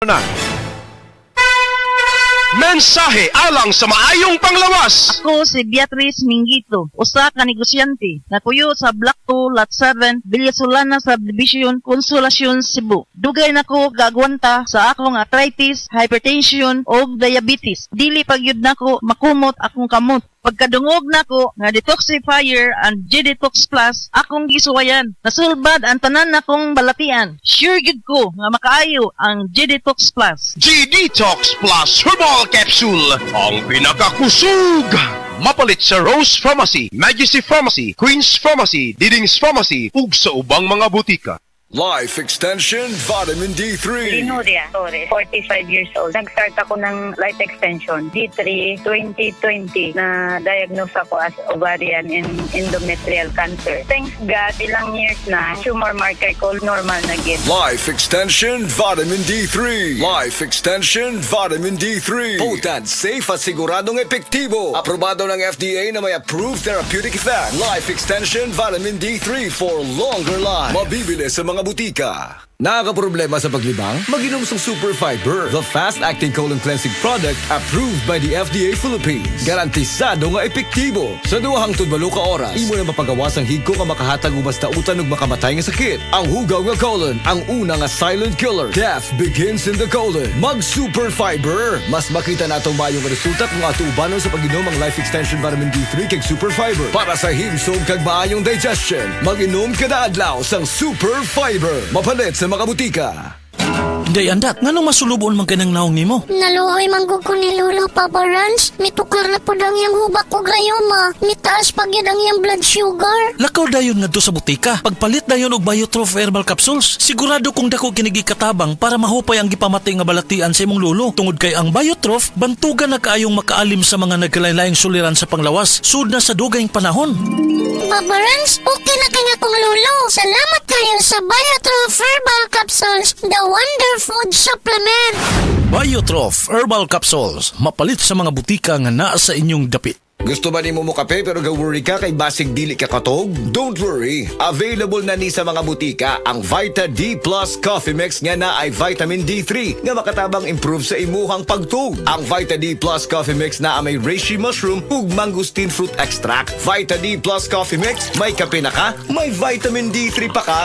na. Mensahe alang sa maayong panglawas. Ako si Beatrice Mingito, usa ka negosyante, nakuyo sa Block 2, Lot 7, Villasolana Subdivision, Consolacion, Cebu. Dugay nako gagwanta sa akong arthritis, hypertension o diabetes. Dili pagyud nako makumot akong kamot. Pagkadungog nako nga detoxifier and G-Detox Plus akong gisuwayan. Nasulbad ang tanan nakong balatian. Sure gid ko nga makaayo ang G-Detox Plus. G-Detox Plus Herbal Capsule, ang pinakakusog. Mapalit sa Rose Pharmacy, Majesty Pharmacy, Queen's Pharmacy, Diding's Pharmacy, ug sa ubang mga butika. Life Extension Vitamin D3. Linuria Torres, 45 years old. Nag-start ako ng life extension, D3, 2020, na diagnose ako as ovarian and endometrial cancer. Thanks God, ilang years na, tumor marker ko normal na gid. Life Extension Vitamin D3. Life Extension Vitamin D3. Potent, safe at siguradong epektibo. Aprobado ng FDA na may approved therapeutic effect. Life Extension Vitamin D3 for longer life. Mabibili sa mga butika. Nakakaproblema sa paglibang? Mag-inom sa Super Fiber, the fast-acting colon cleansing product approved by the FDA Philippines. Garantisado nga epektibo. Sa 2 hangtod 8 ka oras, imo na mapagawas ang higko nga makahatag og basta utan ug makamatay nga sakit. Ang hugaw nga colon, ang una nga silent killer. Death begins in the colon. Mag-Super Fiber. Mas makita natong mayong resulta kung ato ubanon sa pag-inom ang Life Extension Vitamin D3 kag Super Fiber. Para sa himsog kag maayong digestion, mag-inom kada adlaw sang Super Fiber. Mapalit sa mga butika. Day andak, nganong masulubon man kanang naong nimo? Naluhoy manggug ko ni Lolo Papa Rans. Mitukar na po ang iyang hubak ko grayoma. Mitaas pag yun ang iyang blood sugar. Lakaw dayon ngadto sa butika. Pagpalit dayon og Biotrof Herbal Capsules. Sigurado kung dako kinigi katabang para mahupay ang gipamati nga balatian sa imong lolo. Tungod kay ang Biotrof, bantugan na kaayong makaalim sa mga nagkalain-laing suliran sa panglawas. Sud na sa dugayng panahon. Papa Rans, okay na kanya kong lolo. Salamat kayo sa Biotrof Herbal Capsules, the wonder food supplement. Biotrof Herbal Capsules. Mapalit sa mga butika nga naa sa inyong dapit. Gusto ba ni mo kape pero ga-worry ka kay basig dili ka katog? Don't worry. Available na ni sa mga butika ang Vita D Plus Coffee Mix nga na ay vitamin D3 nga makatabang improve sa imuhang pagtug. Ang Vita D Plus Coffee Mix na may reishi mushroom ug mangosteen fruit extract. Vita D Plus Coffee Mix, may kape na ka, may vitamin D3 pa ka.